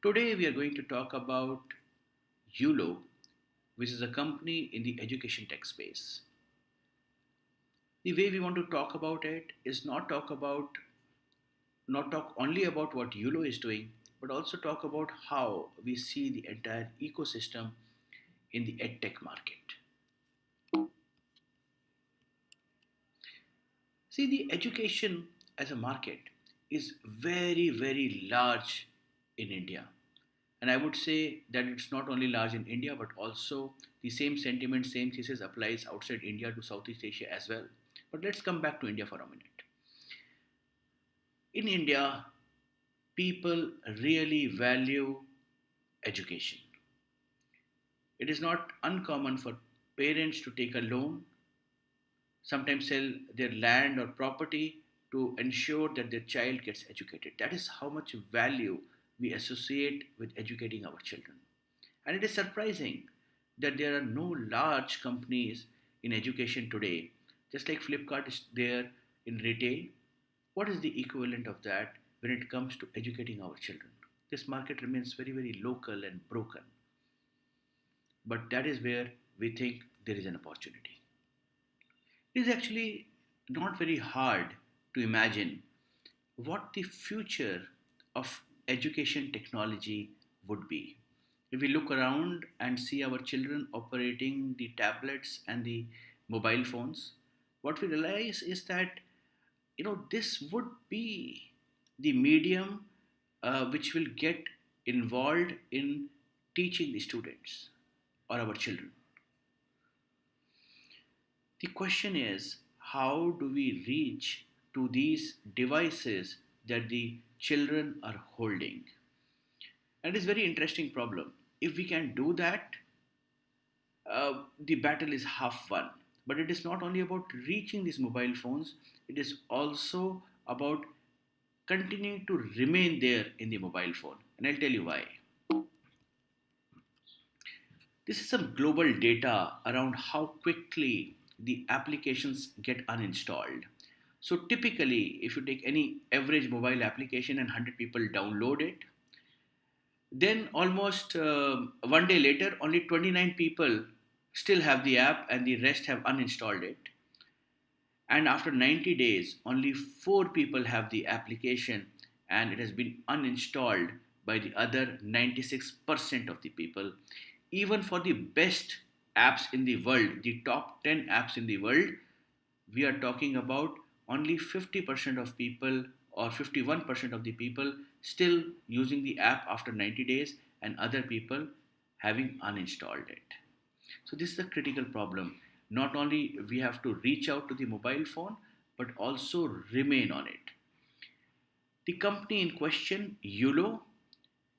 Today we are going to talk about Uolo, which is a company in the education tech space. The way we want to talk about it is not talk only about what Uolo is doing, but also talk about how we see the entire ecosystem in the edtech market. See, the education as a market is very, very large in India. And I would say that it's not only large in India, but also the same sentiment, same thesis applies outside India to Southeast Asia as well. But let's come back to India for a minute. In India, people really value education. It is not uncommon for parents to take a loan, sometimes sell their land or property to ensure that their child gets educated. That is how much value we associate with educating our children. And it is surprising that there are no large companies in education today, just like Flipkart is there in retail. What is the equivalent of that when it comes to educating our children? This market remains very, very local and broken, but that is where we think there is an opportunity. It is actually not very hard to imagine what the future of education technology would be. If we look around and see our children operating the tablets and the mobile phones, what we realize is that this would be the medium which will get involved in teaching the students or our children. The question is, how do we reach to these devices that the children are holding? And it's a very interesting problem. If we can do that, the battle is half won. But it is not only about reaching these mobile phones, it is also about continuing to remain there in the mobile phone. And I'll tell you why. This is some global data around how quickly the applications get uninstalled. So typically, if you take any average mobile application and 100 people download it, then almost one day later, only 29 people still have the app and the rest have uninstalled it. And after 90 days, only 4 people have the application and it has been uninstalled by the other 96% of the people. Even for the best apps in the world, the top 10 apps in the world, we are talking about only 50% of people or 51% of the people still using the app after 90 days and other people having uninstalled it. So this is a critical problem. Not only we have to reach out to the mobile phone but also remain on it. The company in question, Uolo,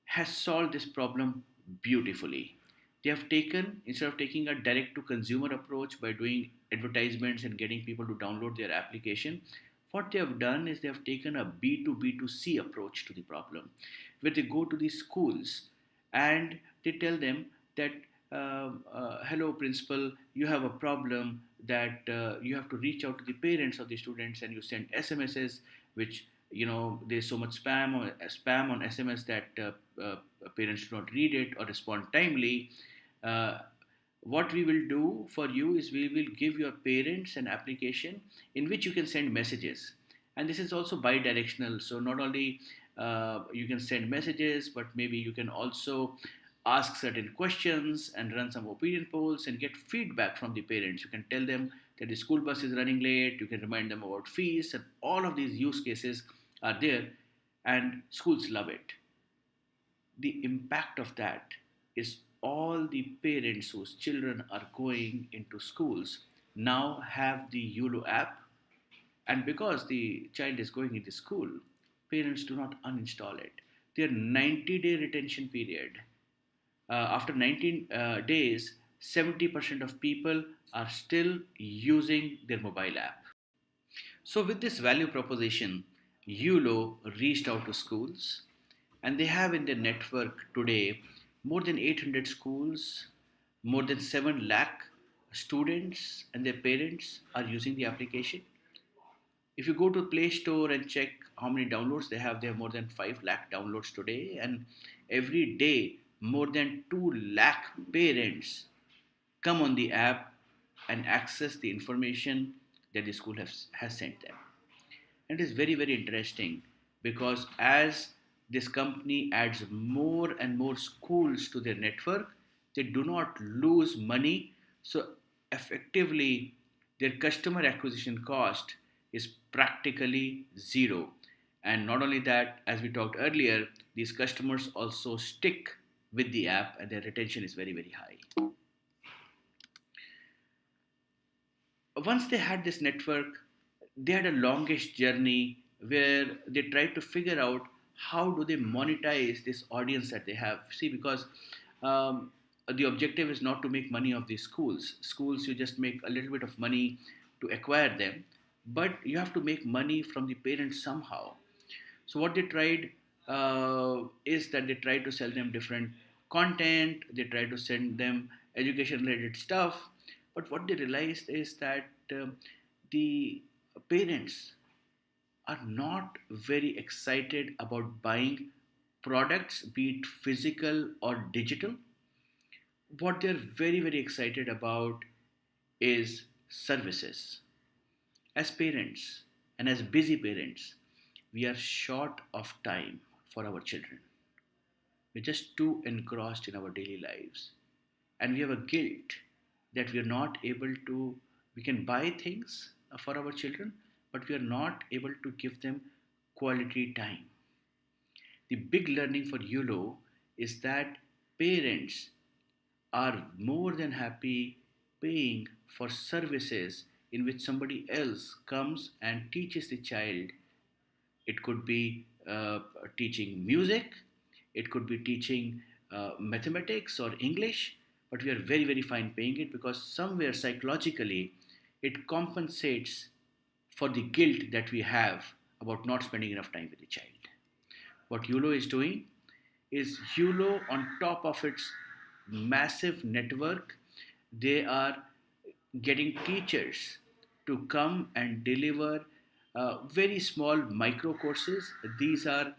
has solved this problem beautifully. They have taken, instead of taking a direct to consumer approach by doing advertisements and getting people to download their application, what they have done is they have taken a B2B2C approach to the problem, where they go to the schools and they tell them that, hello, principal, you have a problem that you have to reach out to the parents of the students and you send SMSs, which there's so much spam on SMS that parents do not read it or respond timely. uh, what we will do for you is we will give your parents an application in which you can send messages, and this is also bi-directional. So not only you can send messages, but maybe you can also ask certain questions and run some opinion polls and get feedback from the parents. You can tell them that the school bus is running late, you can remind them about fees, and all of these use cases are there, and schools love it. The impact of that is all the parents whose children are going into schools now have the Ulo app, and because the child is going into school, parents do not uninstall it. Their 90-day retention period, after 19 days, 70% of people are still using their mobile app. So, with this value proposition, ULO reached out to schools, and they have in their network today more than 800 schools, more than 7 lakh students, and their parents are using the application. If you go to Play Store and check how many downloads they have more than 5 lakh downloads today. And every day, more than 2 lakh parents come on the app and access the information that the school has sent them. And it is very, very interesting because as this company adds more and more schools to their network, they do not lose money. So, effectively, their customer acquisition cost is practically zero. And not only that, as we talked earlier, these customers also stick with the app and their retention is very, very high. Once they had this network, they had a longish journey where they tried to figure out how do they monetize this audience that they have. See, because um, the objective is not to make money of these schools. Schools, you just make a little bit of money to acquire them, but you have to make money from the parents somehow. So what they tried is that they tried to sell them different content. They tried to send them education related stuff. But what they realized is that the parents are not very excited about buying products, be it physical or digital. What they're very, very excited about is services. As parents and as busy parents, we are short of time for our children. We're just too engrossed in our daily lives. And we have a guilt that we are not able to, we can buy things for our children, but we are not able to give them quality time. The big learning for Uolo is that parents are more than happy paying for services in which somebody else comes and teaches the child. It could be teaching music, it could be teaching mathematics or English, but we are very, very fine paying it because somewhere psychologically it compensates for the guilt that we have about not spending enough time with the child. What Uolo is doing is Uolo, on top of its massive network, they are getting teachers to come and deliver very small micro courses. These are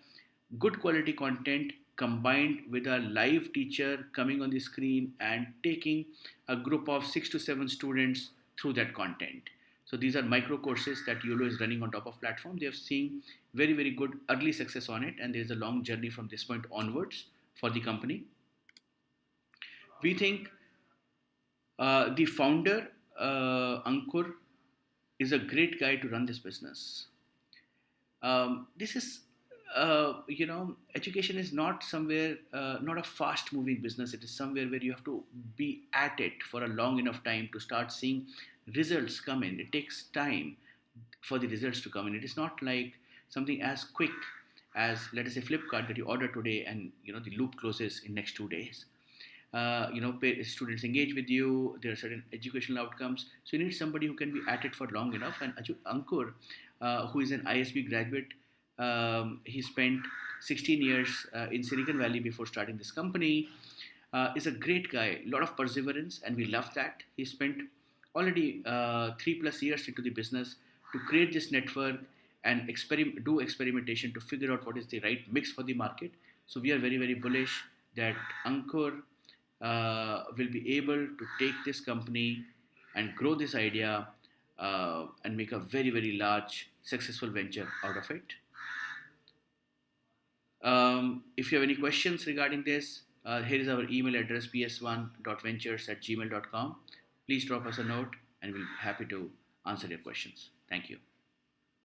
good quality content combined with a live teacher coming on the screen and taking a group of 6 to 7 students through that content. So these are micro courses that Uolo is running on top of platform. They have seen very, very good early success on it, and there is a long journey from this point onwards for the company. We think the founder, Ankur, is a great guy to run this business. This is, education is not somewhere, not a fast moving business. It is somewhere where you have to be at it for a long enough time to start seeing results come in. It takes time for the results to come in. It is not like something as quick as, let us say, Flipkart, that you order today and the loop closes in next 2 days. Students engage with you. There are certain educational outcomes, so you need somebody who can be at it for long enough. And Ankur, who is an ISB graduate, he spent 16 years in Silicon Valley before starting this company. Is a great guy, a lot of perseverance, and we love that. He spent already 3 plus years into the business to create this network and do experimentation to figure out what is the right mix for the market. So we are very, very bullish that Ankur will be able to take this company and grow this idea and make a very, very large, successful venture out of it. If you have any questions regarding this, here is our email address, ps1.ventures@gmail.com. Please drop us a note and we'll be happy to answer your questions. Thank you.